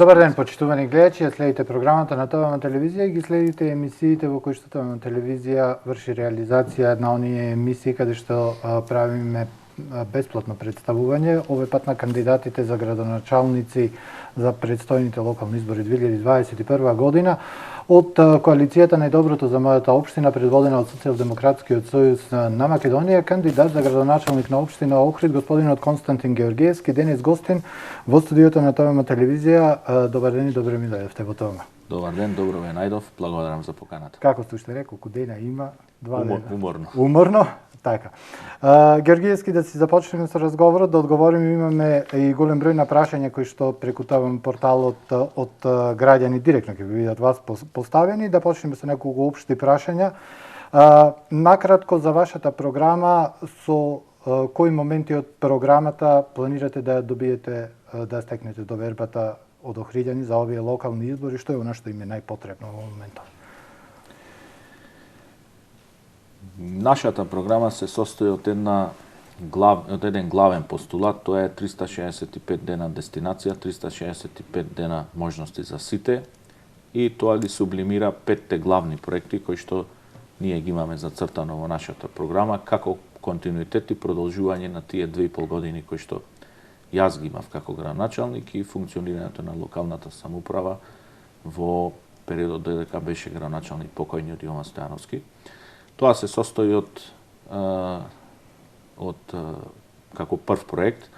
Добар ден, почитувани гледачи, ја следите програмата на ТВМ телевизија и ги следите емисиите во кои што ТВМ телевизија врши реализација на оние емисии каде што правиме бесплатно представување, овој пат на кандидатите за градоначалници за предстојните локални избори 2021 година од коалицијата Најдоброто за мојата општина, предводена од Социјалдемократскиот сојуз на Македонија, кандидат за градоначалник на општина Охрид, господинот Константин Георгиевски, денес гостин во студиото на ТВМ телевизија. Добар ден и добре ми дојдовте во ТВМ. Добар ден, добро ве најдов, благодарам за поканата. Како сте уште рекол, колку дена има? 2 дена. Уморно. Уморно? Така. Георгиевски, да си започнеме со разговорот, да одговориме, имаме и голем број на прашања кои што преку ТВМ порталот од граѓани директно ќе ви бидат вас поставени, да почнеме со неколку општи прашања. Накратко за вашата програма, со кои моменти од програмата планирате да добиете, да стекнете довербата од охриѓани за овие локални избори, што е она што им е најпотребно во моментот? Нашата програма се состои од еден главен постулат, тоа е 365 дена дестинација, 365 дена можности за сите, и тоа ги сублимира 5 главни проекти кои што ние ги имаме зацртано во нашата програма како континуитет и продолжување на тие 2,5 години кои што јас ги имав како градоначалник и функционирањето на локалната самоуправа во периодот додека беше градоначалник покојниот Јован Стојановски. Тоа се состои од како прв проект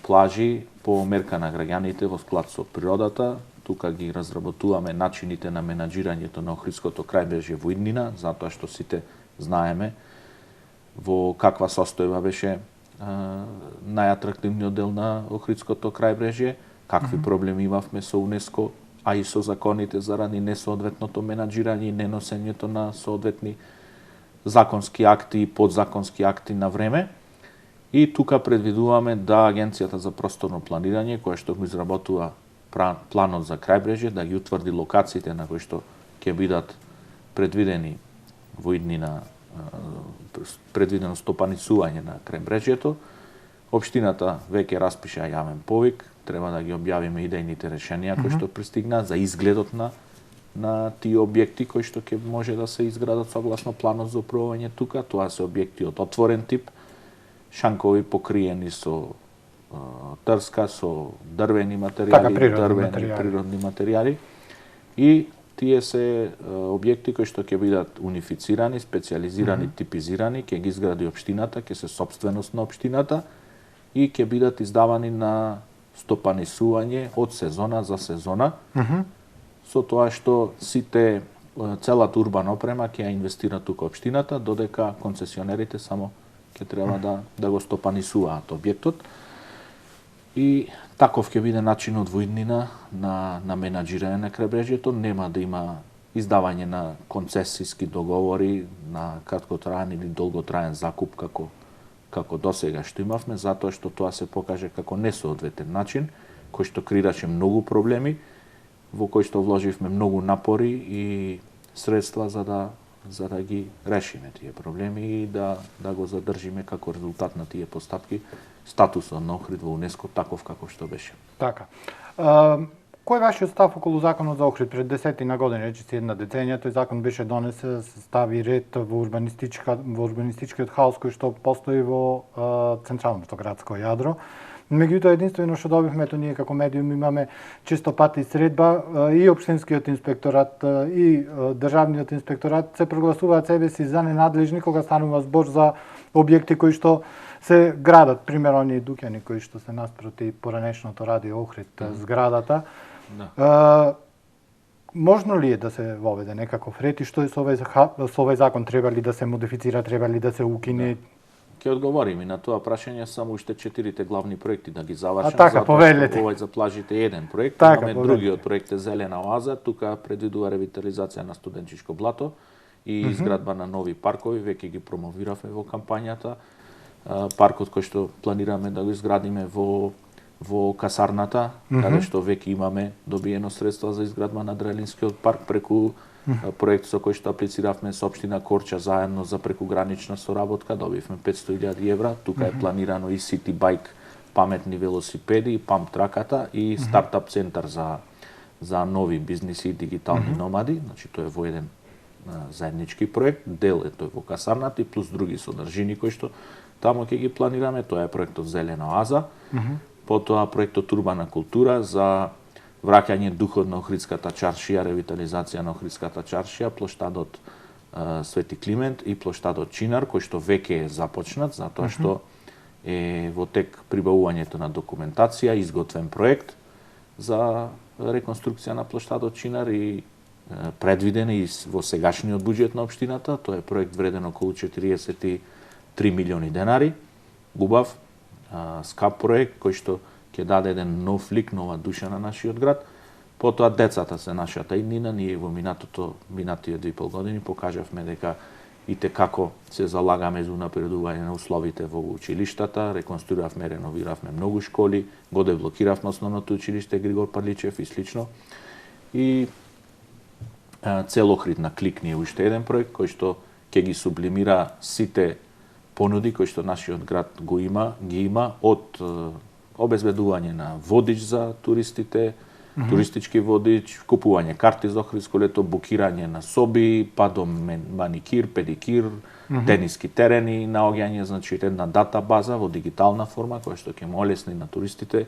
плажи по мерка на граѓаните во склад со природата. Тука ги разработуваме начините на менаџирањето на Охридското крајбрежје во иднина, затоа што сите знаеме во каква состојба беше најатрактивниот дел на Охридското крајбрежје, какви проблеми имавме со УНЕСКО, а и со законите заради несоодветното менаџирање и неносењето на соодветни законски акти и подзаконски акти на време. И тука предвидуваме да Агенцијата за просторно планирање, која што го изработува планот за крајбрежје, да ги утврди локациите на кои што ќе бидат предвидени во иднина, предвидено стопанисување на крајбрежјето. Општината веќе распиша јавен повик, треба да ги објавиме идејните решенија кои што пристигнаа за изгледот на тие објекти кои што ќе може да се изградат согласно планот за управување тука. Тоа се објекти од отворен тип, шанкови покриени со трска, со дрвени материјали, природни материјали. И тие се објекти кои што ќе бидат унифицирани, специјализирани, типизирани, ќе ги изгради општината, ќе се сопственост на општината и ќе бидат издавани на стопанисување од сезона за сезона. Со тоа што целата урбана опрема ќе ја инвестира тука општината, додека концесионерите само ќе треба да го стопанисуваат објектот. И таков ќе биде начинот во иднина на менаџирање на крајбрежјето. Нема да има издавање на концесиски договори на краткотраен или долготраен закуп како досега што имавме, затоа што тоа се покаже како несоодветен начин, кој што креираше многу проблеми, во кој што вложивме многу напори и средства за да ги решиме тие проблеми и да го задржиме како резултат на тие постапки статусот на Охрид во УНЕСКО таков каков што беше. Така. Кој е вашиот став околу законот за Охрид? Пред 10 години, речиси една деценија, тој закон беше донесен, се стави ред во урбанистичкиот хаос кој што постои во централното градско јадро. Меѓутоа, единствено што добивме, ето ние како медиум имаме често пати средба и општинскиот инспекторат и државниот инспекторат се прогласуваат себе си за ненадлежни кога станува збор за објекти кои што се градат, пример оние дуќани кои што се наспроти поранешното радио Охрид зградата. Можно ли е да се воведе некаков ред и што е со овој закон, треба ли да се модифицира, треба ли да се укине? Ќе одговорим и на тоа прашање, само уште 4 главни проекти да ги завршам. Така, повелете. Овој за плажите е еден проект, така, имаме другиот проект е Зелена оаза, тука предвидува ревитализација на Студенчишко блато и изградба на нови паркови, веќе ги промовиравме во кампањата. Паркот кој што планираме да го изградиме во касарната, каде што веќе имаме добиено средства за изградба на Дрелинскиот парк преку проект со кој што аплициравме со општина Корча заедно за прекугранична соработка, добивме 500.000 евра. Тука е планирано и City Bike, паметни велосипеди, памп траката и стартап центар за за нови бизниси и дигитални номади, значи тоа е во еден заеднички проект, дел е тој во касарната и плюс други содржини кои што тамо ќе ги планираме, тоа е проектот Зелена оаза, потоа проектот Урбана култура за враќање духот на Охридската чаршија, ревитализација на Охридската чаршија, плоштадот Свети Климент и плоштадот Чинар, кој што веќе е започнат, затоа што е во тек прибавувањето на документација, изготвен проект за реконструкција на плоштадот Чинар и предвиден и во сегашниот буџет на општината. Тоа е проект вреден околу 43 милиони денари. Убав, скап проект кој што ќе даде еден нов лик, нова душа на нашиот град. Потоа децата се нашата иднина. Ние во минатите 2,5 години покажавме дека ите како се залагаме за унапредување на условите во училиштата, реконструиравме, реновиравме многу школи, го деблокиравме основното училиште Григор Парличев и слично. И цел Охрид на клик ни е уште еден проект кој што ќе ги сублимира сите понуди кои што нашиот град ги има од обезбедување на водич за туристите, туристички водич, купување карти за Охридско лето, букирање на соби, па до маникир, педикир, тениски терени, наоѓање, значи една дата база во дигитална форма која што ќе му олесни на туристите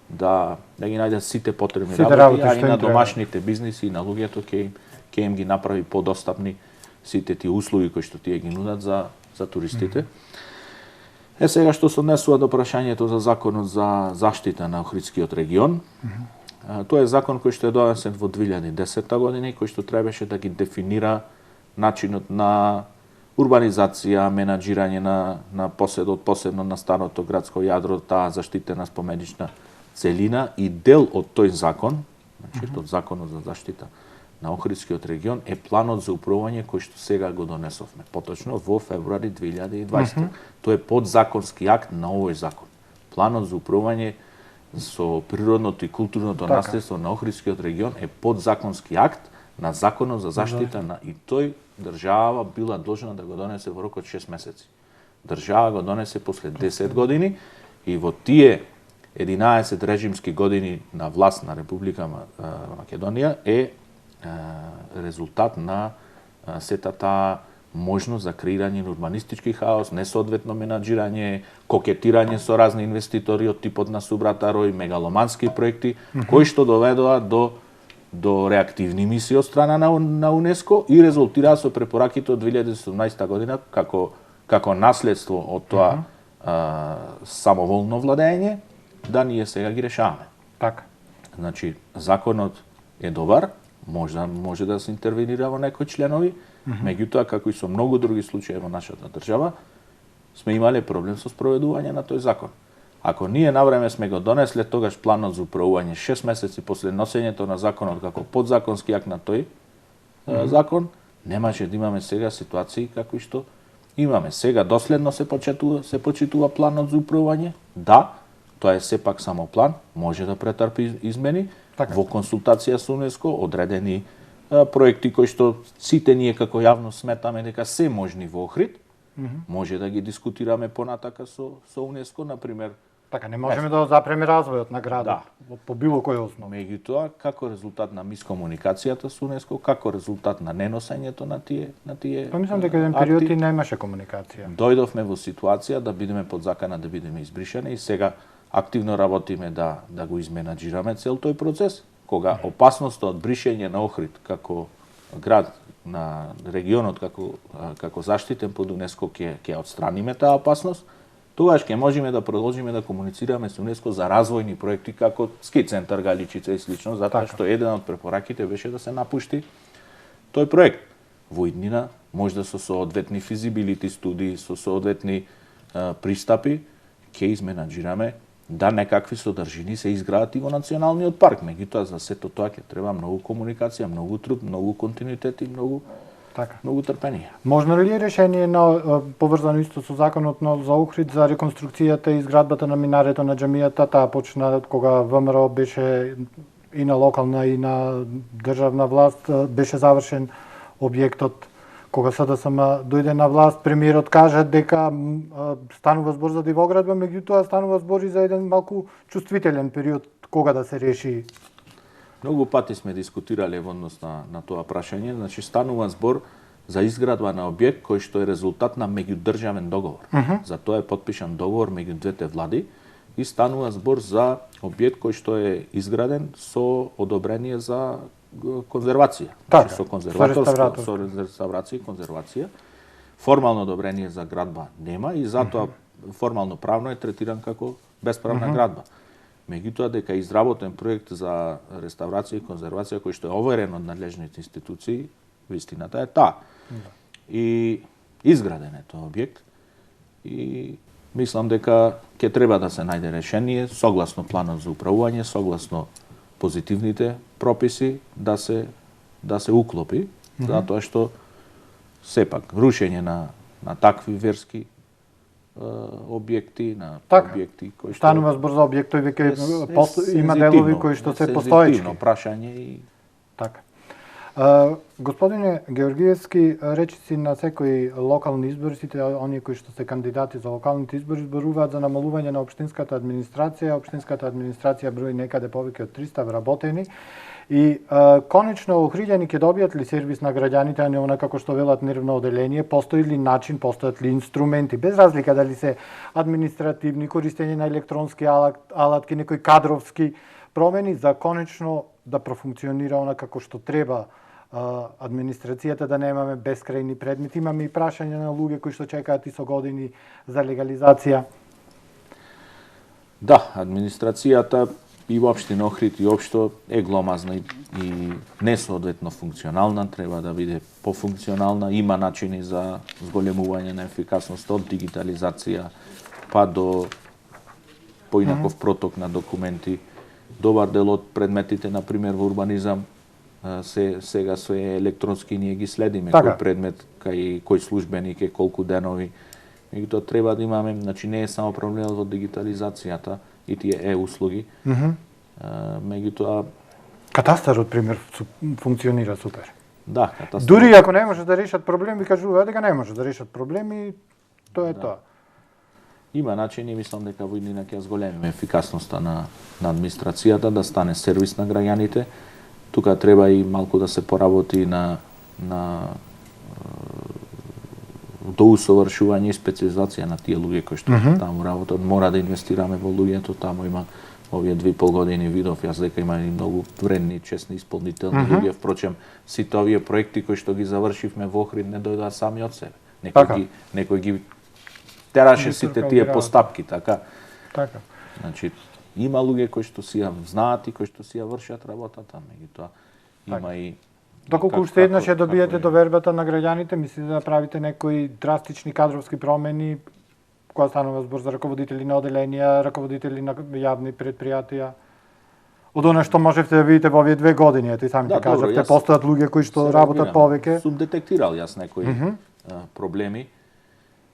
да ги најдат сите потребни работи, а и на домашните бизниси и на луѓето ќе им ги направи подостапни сите тие услуги кои што тие ги нудат за туристите. Сега што се однесува до прашањето за законот за заштита на Охридскиот регион. Тоа е закон кој што е донесен во 2010 година и кој што требаше да ги дефинира начинот на урбанизација, менаџирање на поседот, посебно на старото градско јадро, таа заштитена споменична целина, и дел од тој закон, значи од законот за заштита на Охридскиот регион, е планот за управување кој што сега го донесовме, поточно во февруари 2020. Тоа е подзаконски акт на овој закон. Планот за управување со природното и културното наследство на Охридскиот регион е подзаконски акт на законот за заштита на, и тој држава била должна да го донесе во рок од 6 месеци. Држава го донесе после 10 години и во тие 11 режимски години на власт на Република Македонија е резултат на сета таа можност за креирање на урбанистички хаос, несоодветно менаџирање, кокетирање со разни инвеститори од типот на Субрата Рој, мегаломански проекти, кои што доведоа до реактивни мисии од страна на УНЕСКО и резултираа со препораките од 2017 година како наследство од тоа самоволно владење, да ние сега ги решаваме. Така. Значи, законот е добар, може да се интервенира во некои членови, меѓутоа, како и со многу други случаи во нашата држава, сме имале проблем со спроведување на тој закон. Ако ние навреме сме го донесле тогаш планот за управување 6 месеци после носењето на законот како подзаконски акт на тој закон, немаше да имаме сега ситуации како што имаме. Сега доследно се почитува планот за управување. Да, тоа е сепак само план, може да претрпи измени, во консултација со УНЕСКО, одредени проекти кои што сите ние како јавност сметаме дека се можни во Охрид, може да ги дискутираме понатака со УНЕСКО, например. Така, не можеме да запреме развојот на градот по било кој основа. Меѓутоа, како резултат на мискомуникацијата со УНЕСКО, како резултат на неносењето на тие Па мислам дека еден период и немаше комуникација. Дојдовме во ситуација да бидеме под закана, да бидеме избришани и сега активно работиме да го изменаџираме цел тој процес, кога опасноста од бришење на Охрид како град на регионот како заштитен под УНЕСКО ќе отстраниме таа опасност, тогаш ќе можеме да продолжиме да комуницираме со УНЕСКО за развојни проекти како ски центар Галичица и слично, затоа што еден од препораките беше да се напушти тој проект. Во иднина можда со соодветни физибилити студии, со соодветни пристапи ќе изменаџираме да некакви содржини се изградат и во националниот парк. Меѓутоа, за сето тоа ќе треба многу комуникација, многу труд, многу континуитет и многу трпение. Можно ли е решение на поврзано исто со законот за Охрид за реконструкцијата и изградбата на минарето на џамијата? Таа почна кога ВМРО беше и на локална и на државна власт, беше завршен објектот. Кога СДСМ дојде на власт, премиерот кажа дека станува збор за дивоградба, меѓутоа станува збор и за еден малку чувствителен период кога да се реши Многу пати сме дискутирале во однос на тоа прашање, значи станува збор за изградба на објект кој што е резултат на меѓудржавен договор. За тоа е подпишан договор меѓу двете влади и станува збор за објект кој што е изграден со одобрение за конзервација. Така, со конзерваторска, со реставрација и конзервација. Формално одобрение за градба нема и затоа формално правно е третиран како бесправна градба. Меѓутоа дека е изработен проект за реставрација и конзервација кој што е оверен од надлежните институции, вистината е таа. И изграден е тој објект и мислам дека ќе треба да се најде решение согласно планот за управување, согласно позитивните прописи да се уклопи, затоа што сепак рушење на такви верски објекти, на објекти кои што станува збор за објектови веќе има делови кои што се постоечки. Сензитивно прашање и така. Господине Георгиевски, речиси на секои локални избори, сите оние кои што се кандидати за локалните избори зборуваат за намалување на општинската администрација. Општинската администрација брои некаде повеќе од 300 вработени. И конечно Охриѓани ќе добијат ли сервис на граѓаните, а не она како што велат нервно оделение, постои ли начин, постојат ли инструменти, без разлика дали се административни, користење на електронски алатки, некои кадровски промени за конечно да профункционира она како што треба администрацијата, да немаме бескрајни предмети. Имаме и прашање на луѓе кои што чекаат и со години за легализација. Да, администрацијата и во општина Охрид и општо е гломазна и несоодветно функционална, треба да биде пофункционална, има начини за зголемување на ефикасност од дигитализација па до поинаков проток на документи. Добар дел од предметите, на пример во урбанизам, сега се електронски, ние ги следиме така. Кој предмет, кој службеник е, колку денови. Меѓутоа треба да имаме, значи не е само проблемот во дигитализацијата и тие услуги. Меѓутоа катастарот пример функционира супер. Да, катастарот. Дури ако не може да решат проблеми, кажуваат дека не може да решат проблеми, тоа е тоа. Има начини, мислам дека во иднина ќе зголемиме ефикасноста на администрацијата, да стане сервис на граѓаните. Тука треба и малку да се поработи на доусовршување и специализација на тие луѓе кои што таму работат. Мора да инвестираме во луѓето, таму има овие 2,5 години видов јас дека има и многу вредни, честни исполнителни луѓе. Впрочем, сите овие проекти кои што ги завршивме во Охрид не дојдоа сами од себе. Некој ги тераше сите тие постапки, така. Така. Значи, има луѓе кои што си ја знаат и кои што си ја вршат работата, меѓутоа има и доколку уште еднаш ја добиете довербата на граѓаните, мислите да правите некои драстични кадровски промени, кога станува збор за раководители на оделенија, раководители на јавни предпријатија? Од она што можевте да видите во овие 2 години, ете и сами ќе кажавте, постојат луѓе кои што работат повеќе. Сум детектирал јас некои проблеми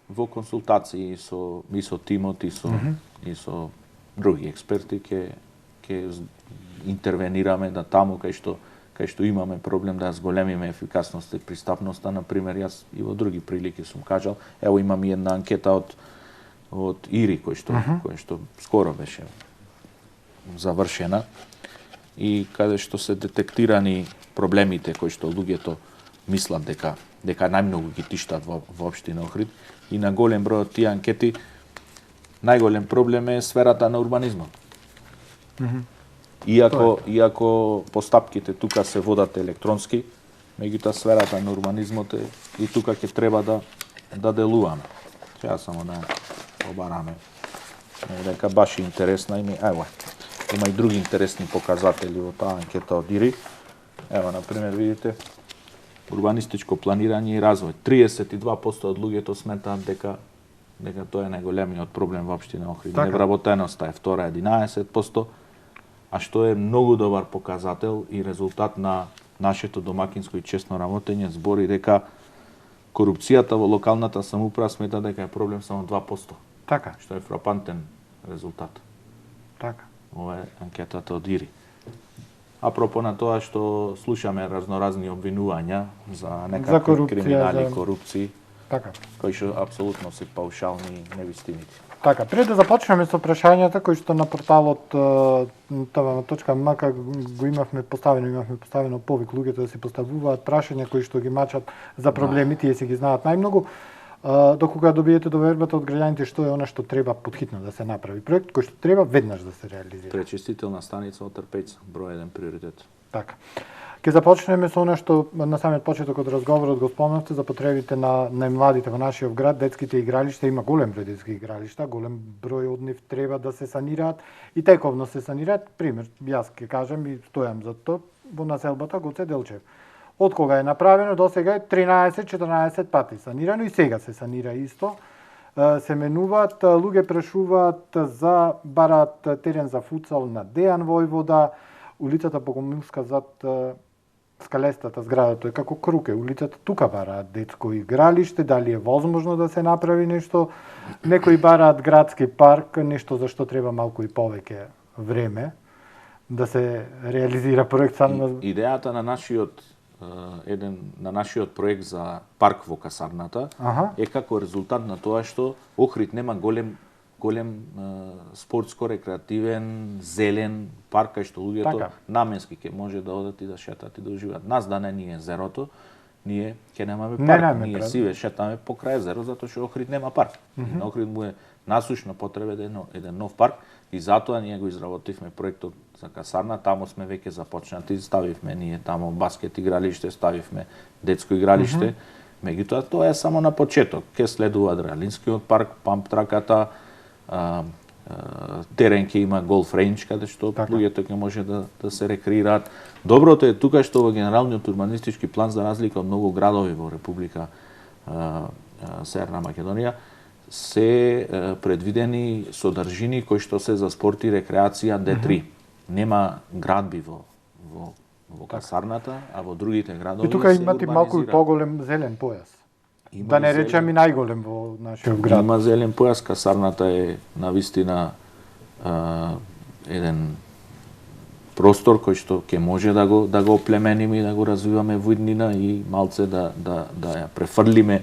во консултации и со тимот и со други експерти ќе интервенираме да таму кај што имаме проблем да зголемиме ефикасноста и пристапноста. На пример, јас и во други прилики сум кажал, ево имам и една анкета од ИРИ кој што скоро беше завршена и каде што се детектирани проблемите кои што луѓето мислат дека најмногу ги тиштат во општина Охрид и на голем број од тие анкети најголем проблем е сферата на урбанизмот. Иако постапките тука се водат електронски, меѓутоа сферата на урбанизмот е и тука ќе треба да делуваме. Сега само да побараме. Дека баш интересна има и други интересни показатели во таа анкета од ИРИ. Ево, на пример, видите, урбанистичко планирање и развој. 32% од луѓето сметаат дека тоа е најголемиот проблем во општина Охрид. Невработеноста е втора 11%, а што е многу добар показател и резултат на нашето домакинско и честно работење, збори дека корупцијата во локалната самоуправа смета дека е проблем само 2%. Така. Што е фрапантен резултат. Така. Ова е анкетата од ИРИ. Апропо на тоа што слушаме разноразни обвинувања за некакви криминали, корупции. Така. кои што апсолутно се паушални невистините. Така, пред да започнеме со прашањата кои што на порталот tv.mk го имавме поставено повик луѓето да си поставуваат прашања кои што ги мачат за проблеми, тие си ги знаат најмногу. Докога добиете довербата од граѓаните што е она што треба потхитно да се направи, проект кој што треба веднаш да се реализира. Пречистителна станица од Трпејца, број 1 приоритет. Така. Ке започнеме со она што на самиот почеток од разговорот го спомнавте за потребите на најмладите во нашиот град, детските игралишта, има голем број детски игралишта, голем број од нив треба да се санираат и тековно се санираат. Пример, јас ќе кажам и стојам за тоа во населбата Гоце Делчев. Од кога е направено до сега е 13-14 пати санирано и сега се санира исто. Се менуваат, луѓе прашуваат за бараат терен за футсал на Дејан Војвода, улицата Богомилска зад скалестата зграда, тој како круг е, улицата тука бараат детско игралиште, дали е возможно да се направи нешто, некои бараат градски парк, нешто за што треба малку и повеќе време да се реализира проект сам. Идејата на нашиот проект за парк во касарната е како резултат на тоа што Охрид нема голем спортско-рекреативен, зелен парк кај што луѓето наменски ќе може да одат и да шетат и да уживаат. Нас да не ни е зерото, ние ќе немаме парк. Ние си шетаме покрај зеро затоа што Охрид нема парк. На Охрид му е насушно потребен еден нов парк и затоа ние го изработивме проектот за касарна, таму сме веќе започнати, ставивме ние таму баскет игралиште, ставивме детско игралиште. Меѓутоа тоа е само на почеток. Ке следува Адреналинскиот парк, памп траката, терен ќе има голф рейндж каде што луѓето ќе може да се рекреираат. Доброто е тука што во генералниот урбанистички план, за разлика од многу градови во Република Северна Македонија, се предвидени содржини кои што се за спорт и рекреација Д3. Нема градби во касарната, а во другите градови и тука имате малку и поголем зелен појас. Да не речем и најголем во нашиот град. Има зелен појас, касарната е навистина еден простор кој што ќе може да го оплемениме и да го развиваме во иднина и малце да ја префрлиме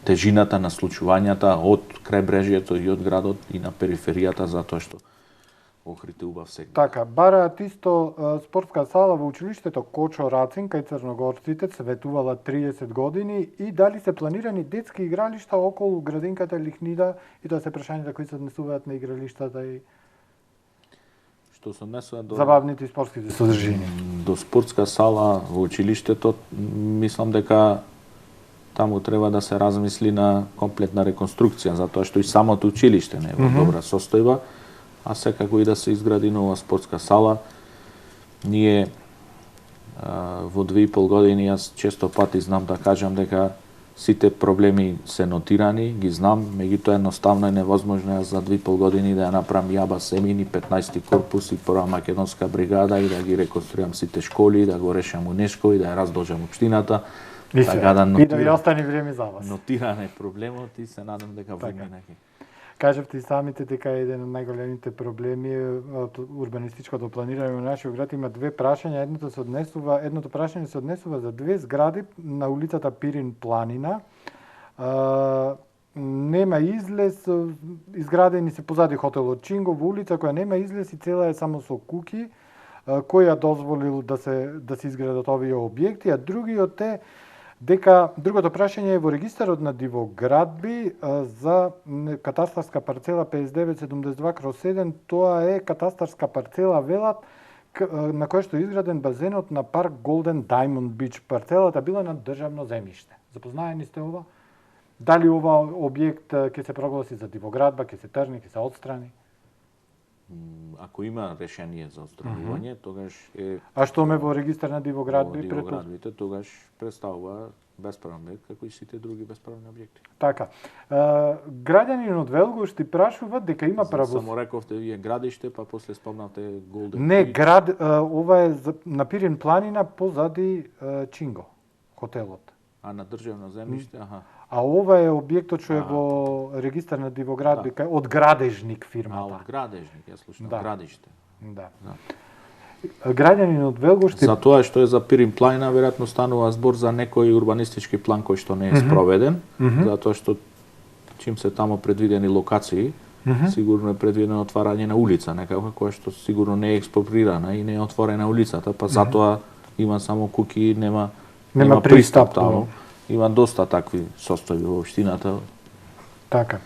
тежината на случувањата од крајбрежјето и од градот и на периферијата, затоа што Охрид е убав сегмент. Така, бараат исто спортска сала во училиштето Кочо Рацин кај црногорците, светувала 30 години, и дали се планирани детски игралишта околу градинката Лихнида, и тоа се прашањата кои се однесуваат на игралиштата и што се однесуваат до забавните и спортските содржини. До спортска сала во училиштето, мислам дека таму треба да се размисли на комплетна реконструкција, затоа што и самото училиште не е во добра состојба, а секако и да се изгради нова спортска сала. Ние во 2,5 години, јас често пати знам да кажам дека сите проблеми се нотирани, ги знам, меѓутоа едноставно е невозможно за 2,5 години да ја направам Јаба Семин, 15-ти корпус и прва македонска бригада и да ги реконструирам сите школи, да го решам УНЕСКО и да ја раздолжам општината. Така да и да ви остане време за вас. Нотиране проблемот и се надам дека во иднина ќе. Кажавте и самите дека еден од најголемите проблеми од урбанистичкото планирање во нашиот град. Има две прашања, едното прашање се однесува за две згради на улицата Пирин Планина. Нема излез, изградени се позади хотелот Чинго, во улица која нема излез и цела е само со куќи, кој ја дозволил да се изградат овие објекти, а другиот е дека другото прашање е во регистарот на дивоградби за катастарска парцела 5972/7, тоа е катастарска парцела, велат, на која што е изграден базенот на парк Golden Diamond Beach. Парцелата била на државно земјиште. Запознаени сте ова? Дали ова објект ќе се прогласи за дивоградба, ќе се тргне, ќе се отстрани? Ако има решение за отстранување, тогаш е... А што ме во регистар на дивоградби? Во дивоградбите тогаш представува бесправен објект, како и сите други бесправни објекти. Така. Граѓанин од Велгуш ти прашува дека има право... Само рековте вие градиште, па после спомнавте Голден. Не, ова е на Пирин Планина позади Чинго, хотелот. А на државно земјиште, аха. А ова е објектот што е во регистар на дивоградби, од Градежник фирмата. Од Градежник, јас слушнав, градиште. Да. граѓанин од Велгошти... За тоа што е за Пирин планина, веројатно станува збор за некој урбанистички план кој што не е спроведен, затоа што чим се тамо предвидени локации, сигурно е предвидено отварање на улица, некако која што сигурно не е експроприрана и не е отворена улицата, па затоа има само куќи, нема пристап таму. Има доста такви состојби во општината. Така.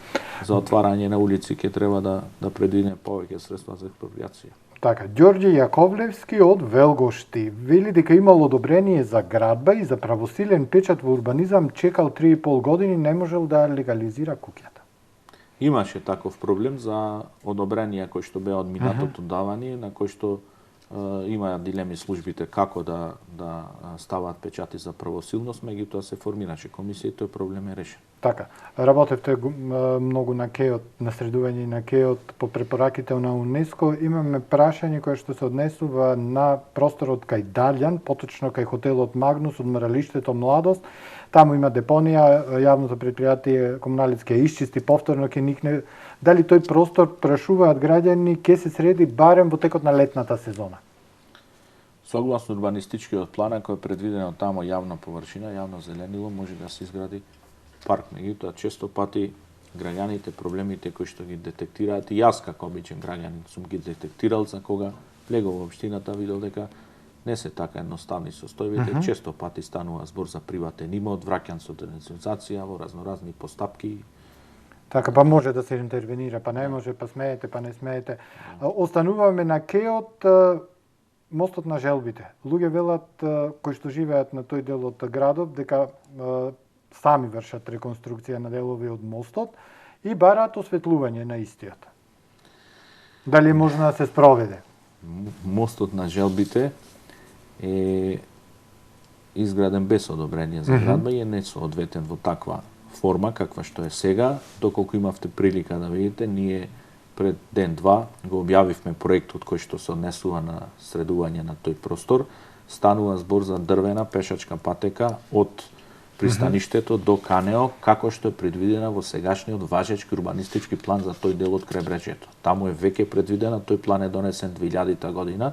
За отварање на улици ќе треба да предвидиме повеќе средства за експроприација. Така, Ѓорѓе Јаковлевски од Велгошти вели дека имал одобрение за градба и за правосилен печат во урбанизам, чекал 3,5 години, не можел да легализира куќата. Имаше таков проблем за одобренија кои што беа од минатото давани, на кои што има дилеми службите како да ставаат печати за правосилност, меѓутоа се формираше комисија и тој проблем е решен. Така, работевте многу на КЕО, на средување на КЕО по препораките на УНЕСКО. Имаме прашање кое што се однесува на просторот кај Далјан, поточно кај хотелот Магнус, одморалиштето Младост. Таму има депонија, јавното предпријатие Комуналицки ја исчисти, повторно ќе никне. Дали тој простор, прашуваат граѓани, ќе се среди барем во текот на летната сезона? Согласно урбанистичкиот план, кој е предвидено тамо јавна површина, јавно зеленило, може да се изгради парк. Меѓутоа, често пати граѓаните, проблемите кои што ги детектираат, и јас како обичен граѓанин сум ги детектирал за кога влегов во општината, видел дека не се така едноставни состојбите, често пати станува збор за приватен имот, враќан со денацизација во разноразни постапки. Така, па може да се интервенира, па не може, па смеете, па не смеете. Остануваме на КЕО-от, мостот на желбите. Луѓе велат кои што живеат на тој дел од градот дека сами вршат реконструкција на делови од мостот и бараат осветлување на истиот. Дали може да се спроведе? Мостот на желбите е изграден без одобрение за градба и е несоодветен во таква форма каква што е сега. Доколку имавте прилика да видите, ние пред ден-два го објавивме проектот кој што се однесува на средување на тој простор. Станува збор за дрвена пешачка патека од пристаништето до Канео, како што е предвидена во сегашниот важечки урбанистички план за тој дел од кребрежјето. Таму е веќе предвидена, тој план е донесен 2000 година,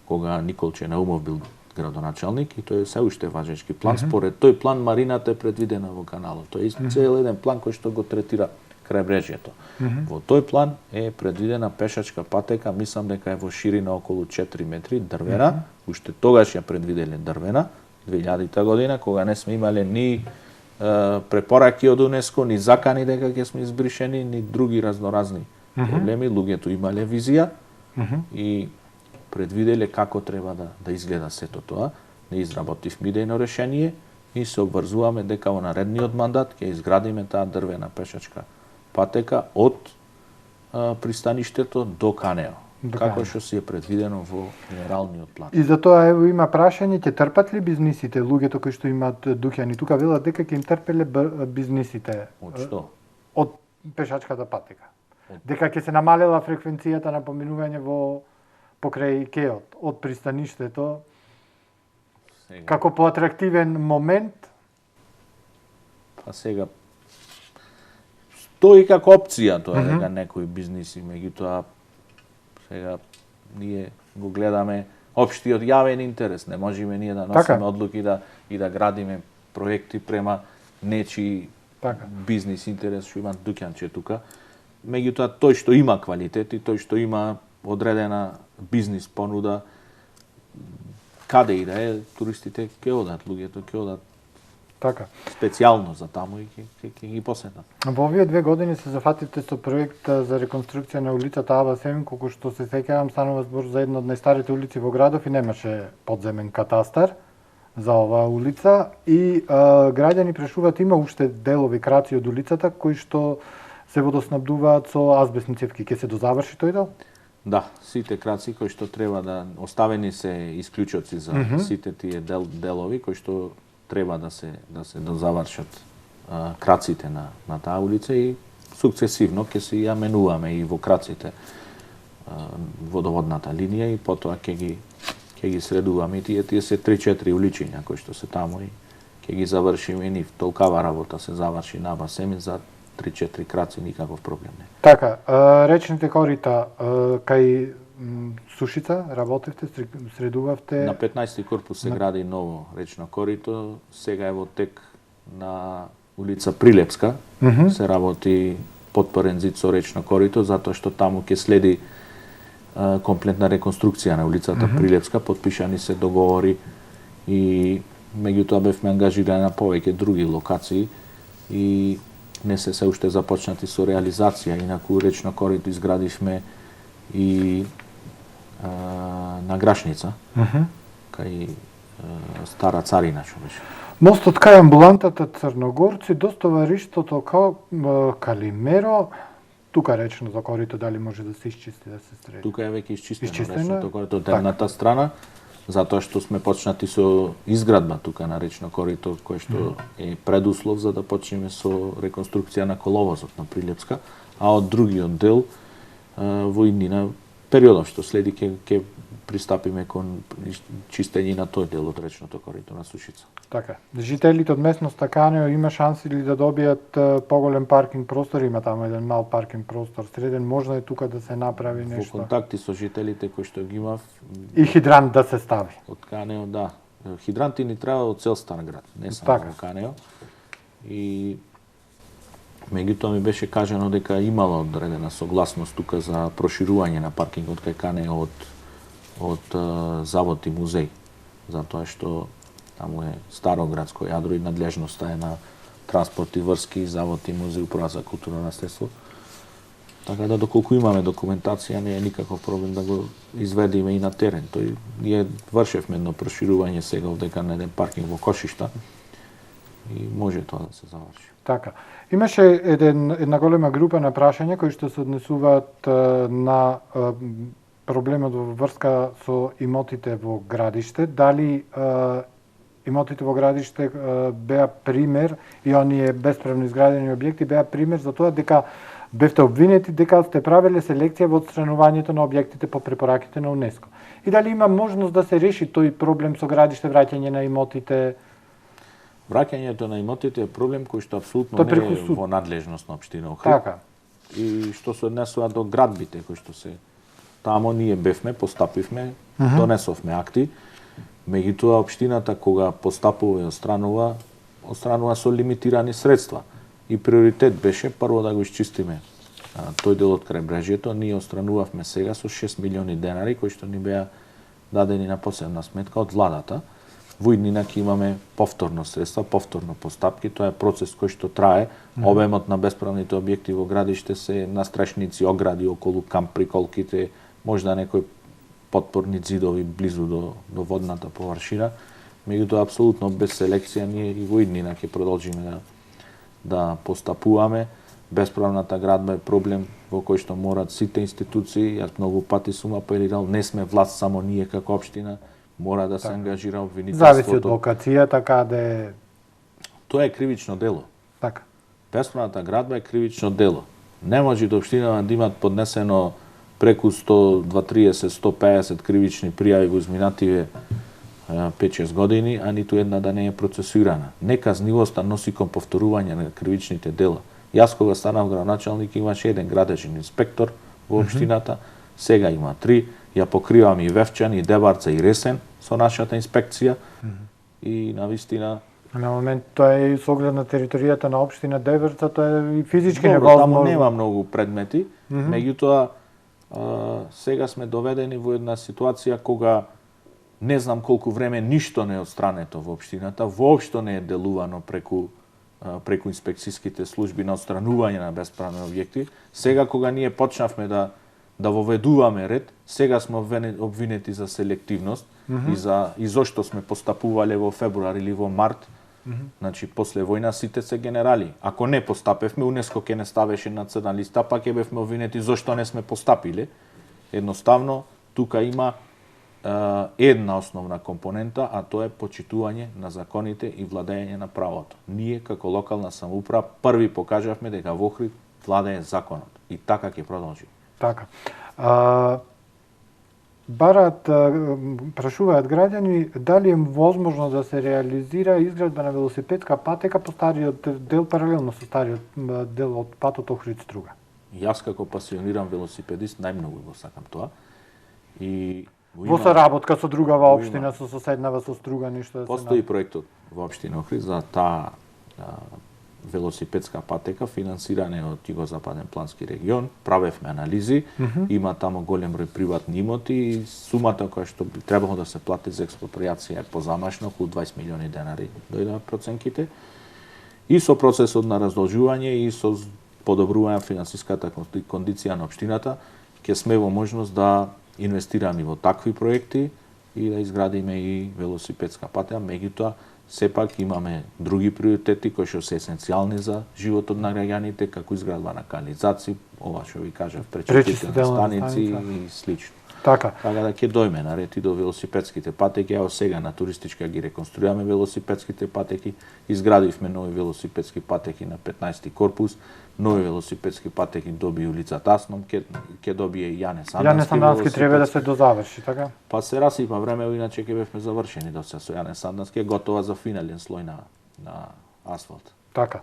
кога Николче Наумов бил градоначалник и тој е се уште важечки план. Според тој план марината е предвидена во каналот. Тој е цел еден план кој што го третира крајбрежјето. Во тој план е предвидена пешачка патека, мислам дека е во ширина околу 4 метри, дрвена, уште тогаш ја предвиделе дрвена, 2000 година, кога не сме имале ни препораки од УНЕСКО, ни закани дека ќе сме избришени, ни други разноразни проблеми. Луѓето имале визија и предвиделе како треба да изгледа сето тоа. Не изработивме идејно решение и се обврзуваме дека во наредниот мандат ќе изградиме таа дрвена пешачка патека од пристаништето до Канео, како што си е предвидено во генералниот план. И за тоа ево има прашање, ќе трпат ли бизнисите, луѓето кои што имаат дуќани? Тука велат дека ќе им трпеле бизнисите. Од што? Од пешачката патека. Дека ќе се намалела фреквенцијата на поминување во покрај КЕО-от, од пристаништето, како поатрактивен момент? Па сега, стои како опција тоа дека некои бизниси, меѓутоа сега ние го гледаме општиот јавен интерес, не можеме ние да носиме одлуки и да градиме проекти према нечи бизнис интерес што имаат дуќанче тука. Меѓутоа тој што има квалитет и тој што има одредена бизнис понуда, каде и да е, туристите ќе одат, луѓето ќе одат специјално за таму и ќе ги посетат. Во овие 2 години се зафатите со проект за реконструкција на улицата Аба Семин, колку што се сеќавам, станува збор за една од најстарите улици во градов и немаше подземен катастар за оваа улица и граѓани прашуваат има уште делови краци од улицата кои што се водоснабдуваат со азбестни цевки. Ќе се дозаврши тој дел? Да, сите краци кои што треба да оставени се исклучоци за сите тие делови кои што треба да се дозавршат краците на таа улица и сукцесивно ќе се ја менуваме и во краците водоводната линија и потоа ќе ги средуваме и тие се 3-4 уличиња кои што се таму и ќе ги завршиме и нив. Толкава работа се заврши на Аба Семин за 3-4 краци, никаков проблем не. Така, речните корита кај Сушица, работевте, средувавте? На 15-ти корпус се гради ново речно корито, сега е во тек на улица Прилепска, се работи потпорен зид со речно корито, затоа што таму ќе следи комплетна реконструкција на улицата Прилепска, подпишани се договори и меѓутоа бевме ангажирани на повеќе други локации и не се уште започнати со реализација, инаку речно корито изградивме и на Грашница, кај Стара Царина, што беше. Мостот кај амбулантата Црногорци до стовариштото Калимеро, тука речно за корито дали може да се изчисти, да се среди? Тука е веќе изчистено речното корито од едната страна, затоа што сме почнати со изградба тука на речно корито, кој што е предуслов за да почнеме со реконструкција на коловозот на Прилепска, а од другиот дел во иднина периодот што следи ќе пристапиме кон чистење на тој дел од речното корито на Сушица. Така. Жителите од местноста Канео има шанси ли да добијат поголем паркинг простор? Има таму еден мал паркинг простор среден, можно е тука да се направи нешто? Во контакти со жителите кои што ги имав и хидрант да се стави. Од Канео, да. Хидранти ни треба од цел Старград, не само во Канео. И меѓутоа ми беше кажано дека имало одредена согласност тука за проширување на паркингот кај Канео од завод и музеј, затоа што таму е староградско јадро и надлежноста е на транспорт и врски, завод и музеј, управа за културно наследство. Така да доколку имаме документација не е никаков проблем да го изведиме и на терен. Ние вршевме едно проширување сега овдека на еден паркинг во Кошишта и може тоа да се заврши. Така. Имаше една голема група на прашања кои што се однесуваат на проблемот во врска со имотите во градиште. Дали имотите во градиште беа пример и оние бесправно изградени објекти беа пример за тоа дека бевте обвинети дека сте правеле селекција во отстранувањето на објектите по препораките на УНЕСКО. И дали има можност да се реши тој проблем со градиште, враќање на имотите? Враќањето на имотите е проблем кој што апсолутно не е во надлежност на општина Охрид. Така. И што се однесува до градбите кои што се тамо ние бевме, постапивме, донесовме акти. Меѓутоа општината кога постапува и отстранува со лимитирани средства. И приоритет беше прво да го изчистиме тој дел од крајбрежјето. Ние отстранувавме сега со 6 милиони денари кои што ни беа дадени на посебна сметка од владата. Во иднина ќе имаме повторно средства, повторно постапки. Тоа е процес кој што трае. Обемот на бесправните објекти во градиште се настрашници, огради околу камп приколките, можда некои потпорни зидови близу до водната површина. Меѓутоа апсолутно без селекција ние и во иднина ќе продолжиме да постапуваме. Бесправната градба е проблем во кој што морат сите институции, јас многу пати сум апелирал, не сме власт само ние како општина, мора да се ангажира обвинителството. Зависи од локацијата каде. Тоа е кривично дело. Така. Бесправната градба е кривично дело. Не може да општинава да имат поднесено преку 130, 150 кривични пријави во изминативе 5-6 години, а ниту една да не е процесуирана. Неказнивоста носи кон повторување на кривичните дела. Јас кога станав градоначалник имаше еден градежен инспектор во општината, сега има 3, ја покривам и Вевчан, и Дебарца, и Ресен со нашата инспекција и навистина на момент тоа е и со оглед на територијата на општина Дебарца, тоа е и физички невозможно. Таму нема многу предмети, меѓутоа сега сме доведени во една ситуација кога не знам колку време ништо не е отстрането во општината, воопшто не е делувано преку инспекцијските служби на отстранување на бесправни објекти. Сега кога ние почнавме да воведуваме ред, сега сме обвинети за селективност и зошто сме постапувале во февруар или во март. Значи после војна сите се генерали. Ако не постапевме, УНЕСКО ќе не ставеше на црна листа, па ќе бевме обвинети зошто не сме постапиле. Едноставно тука има една основна компонента, а тоа е почитување на законите и владење на правото. Ние како локална самоуправа први покажавме дека во Охрид владее законот и така ќе продолжи. Така. Прашуваат граѓани дали е возможно да се реализира изградба на велосипедска патека по стариот дел паралелно со стариот дел од патот Охрид-Струга. Јас како пасиониран велосипедист најмногу го сакам тоа. И Во соработка со другава општина, со соседнава, со Струга, ништо да се постои проектот во општина Охрид за таа велосипедска патека, финансиране од Југозападен плански регион. Правевме анализи, има тамо голем број приватни имоти и сумата која што би требало да се плати за експроприација е позамашна, околу 20 милиони денари дојдоа проценките. И со процесот на раздолжување и со подобрување финансиската кондиција на општината, ќе сме во можност да инвестираме во такви проекти и да изградиме и велосипедска патека, меѓутоа сепак имаме други приоритети кои што се есенцијални за животот на граѓаните, како изградба на канализации, ова што ви кажав, пречистителни станици и слично. Така да ќе дојме на ред и до велосипедските патеки. Ево сега на туристичка ги реконструираме велосипедските патеки, изградивме нови велосипедски патеки на 15-ти корпус, нови велосипедски патеки доби улица Тасном, ќе добие и Јане Сандански треба да се дозаврши, така? Па се расипа време, иначе ќе бевме завршени до се со Јане Сандански, готова за финален слој на асфалт. Така.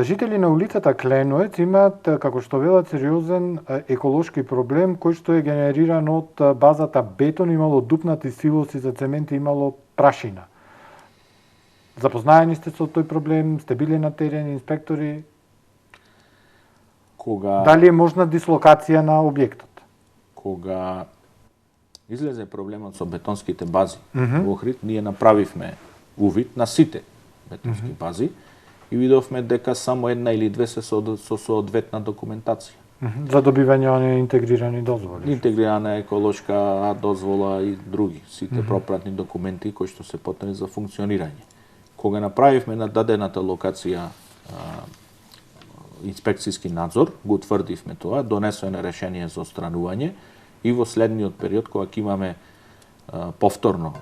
Жители на улицата Кленоец имаат, како што велат, сериозен еколошки проблем кој што е генериран од базата бетон, имало дупнати силоси за цемент и имало прашина. Запознаени сте со тој проблем, сте били на терен, инспектори? Дали е можна дислокација на објектот? Кога излезе проблемот со бетонските бази во Охрид, ние направивме увид на сите бетонски бази и видовме дека само една или две се со соодветна документација. За добивање на интегрирани дозволи. Интегрирана еколошка дозвола и други, сите пропратни документи кои што се потребни за функционирање. Кога направивме на дадената локација инспекцијски надзор, го утврдивме тоа, донесено решение за отстранување и во следниот период, кога ќе имаме повторно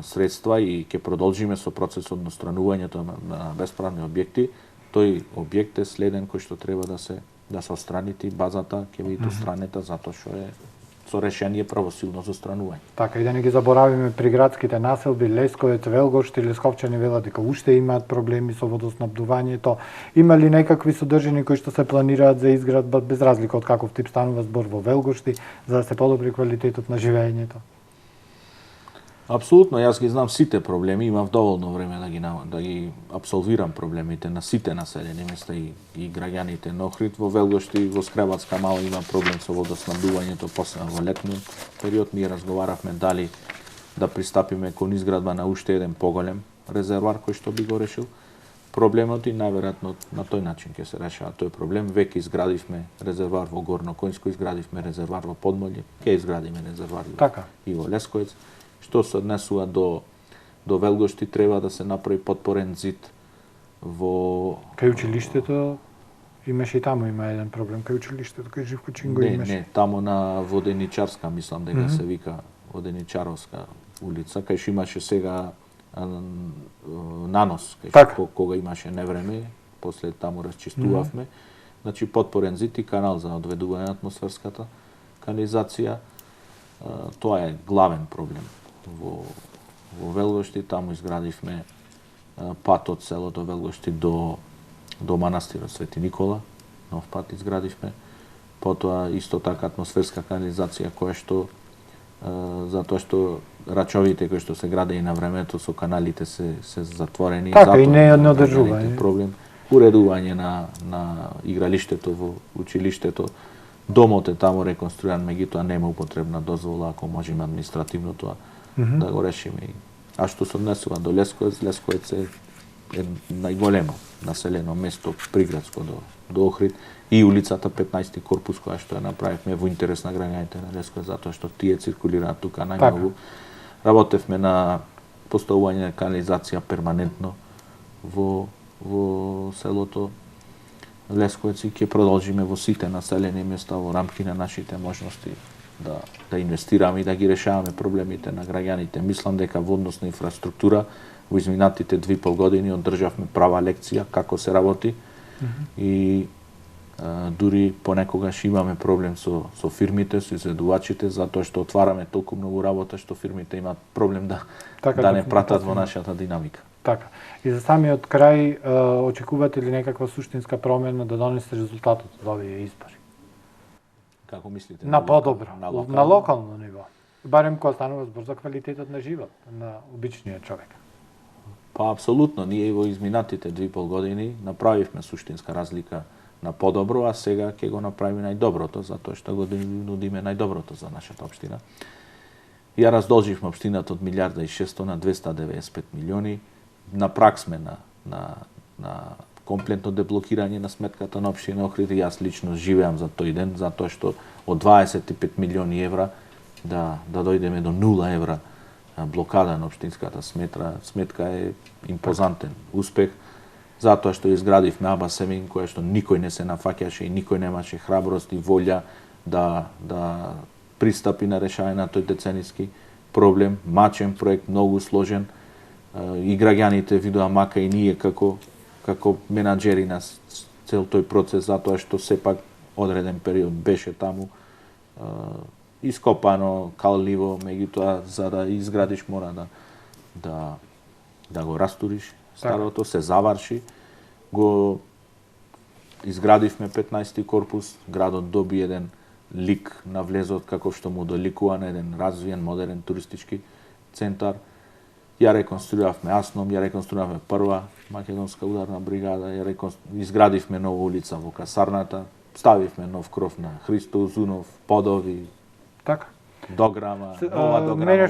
средства и ќе продолжиме со процесот на отстранувањето на бесправни објекти, тој објект е следен кој што треба да се отстранити, базата ќе биде отстранета затоа што е со решение правосилно за отстранување. Така, и да не ги заборавиме приградските населби, Лесковец, Велгошт и Лесковчани велат дека уште имаат проблеми со водоснабдувањето. Има ли некакви содржини кои што се планираат за изградба, без разлика од каков тип станува збор во Велгошти, за да се подобри квалитетот на живеењето? Апсолутно, јас ги знам сите проблеми, имав доволно време да ги апсолвирам проблемите на сите населени места и граѓаните на Охрид. Во Велгошт и во Скребатска мала има проблем со водоснабдувањето, посебно во летниот период. Ние разговаравме дали да пристапиме кон изградба на уште еден поголем резервар кој што би го решил проблемот и најверојатно на тој начин ќе се решава тој проблем. Веќе изградивме резервар во Горно Коњско, изградивме резервар во Подмолје, ќе изградиме резервар и во Лесковец. Што се однесува до Велгошти, треба да се направи подпорен зид во... Кај училиштето имаше и таму има еден проблем, кај училиштето, кај Живко Чинго имаше. Не, таму на Воденичарска, мислам дека се вика Воденичаровска улица, кај што имаше сега нанос, кај кога имаше невреме, после таму расчистувавме. Значи подпорен зид и канал за одведување на атмосферската канализација. Тоа е главен проблем во Велгошти. Таму изградивме пат од селото Велгошти до манастирот Свети Никола, нов пат изградивме. Потоа исто така атмосферска канализација која што затоа што рачовите кои што се градеи на времето со каналите се затворени, така и не одржува проблем. Уредување на игралиштето во училиштето. Домот е таму реконструиран, меѓутоа нема употребна дозвола, ако можеме административно тоа да го решиме. А што се однесува до Лесковец, Лесковец е најголемо населено место приградско до Охрид и улицата 15-ти корпус која што ја направивме во интерес на граѓаните на Лесковец, затоа што тие циркулираат тука најмногу. Работевме на поставување на канализација перманентно во селото Лесковец и ќе продолжиме во сите населени места во рамки на нашите можности да инвестираме и да ги решаваме проблемите на граѓаните. Мислам дека во однос на инфраструктура во изминатите 2,5 години одржавме права лекција како се работи и дури понекогаш имаме проблем со фирмите, со изследувачите, затоа што отвараме толку многу работа што фирмите имаат проблем да не пратат во нашата динамика. Така. И за самиот крај, очекувате ли некаква суштинска промена да донесе резултатот за овие избори? Како мислите? На подобро, на локално? локално ниво. Барем кога станува збор за квалитетот на живот на обичниот човек. Па апсолутно, ние во изминатите 2,5 години направивме суштинска разлика на подобро, а сега ќе го направиме најдоброто, затоа што го нудиме најдоброто за нашата општина. Ја раздолживме општината од 1.600.000 на 295 милиони. На прак сме на комплетно деблокирање на сметката на општина Охрид. Јас лично живеам за тој ден, затоа што од 25 милиони евра да дојдеме до 0 евра блокада на општинската сметка е импозантен успех, затоа што изградивме Аба Семин, која што никој не се нафаќаше и никој немаше храброст и волја да пристапи на решавање на тој децениски проблем, мачен проект, многу сложен, и граѓаните видоа мака и ние како менаџери на цел тој процес, затоа што сепак одреден период беше таму ископано, калливо, меѓутоа за да изградиш мора да го растуриш старото, се заврши. Го изградивме 15-ти корпус, градот доби еден лик на влезот како што му доликува на еден развиен, модерен туристички центар. Ја реконструиравме Асном, ја реконструиравме прва македонска ударна бригада, изградивме нова улица во касарната, ставивме нов кров на Христо Узунов, подови, Така. дограма, нова дограма. Мене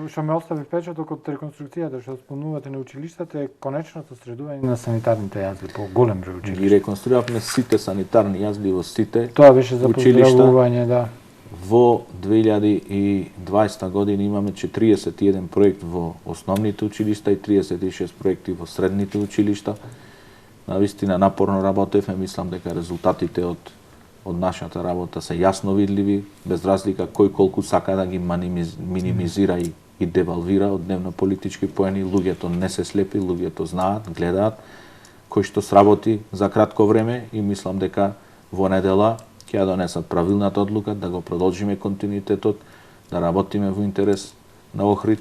што ме остави впечаток од реконструкцијата што спомнувате на училиштата е конечното средување на санитарните јазли по голем број училишта. Ги реконструиравме сите санитарни јазли во сите Тоа беше за училишта. поздравување, да. Во 2020 година имаме 41 проект во основните училишта и 36 проекти во средните училишта. Навистина напорно работевме, мислам дека резултатите од нашата работа се јасно видливи, без разлика кој колку сака да ги минимизира и девалвира од дневно-политички поени. Луѓето не се слепи, луѓето знаат, гледаат кој што сработи за кратко време и мислам дека во недела ќе ја донесат правилната одлука да го продолжиме континуитетот, да работиме во интерес на Охрид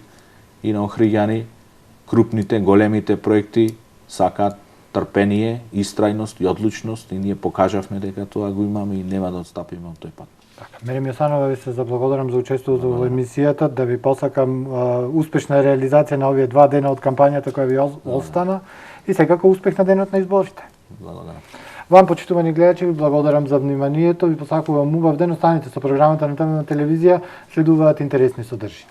и на охриѓани. Крупните, големите проекти сакаат трпение, истрајност и одлучност и ние покажавме дека тоа го имаме и нема да отстапиме од тој пат. Така, Мерим Јосанова, ви се заблагодарам за учеството во емисијата, да ви посакам успешна реализација на овие 2 дена од кампањата која ви остана и секако успех на денот на изборите. Благодарам. Вам, почитувани гледачи, ви благодарам за вниманието, ви посакувам убав ден, останете со програмата на ТВ телевизија, следуваат интересни содржини.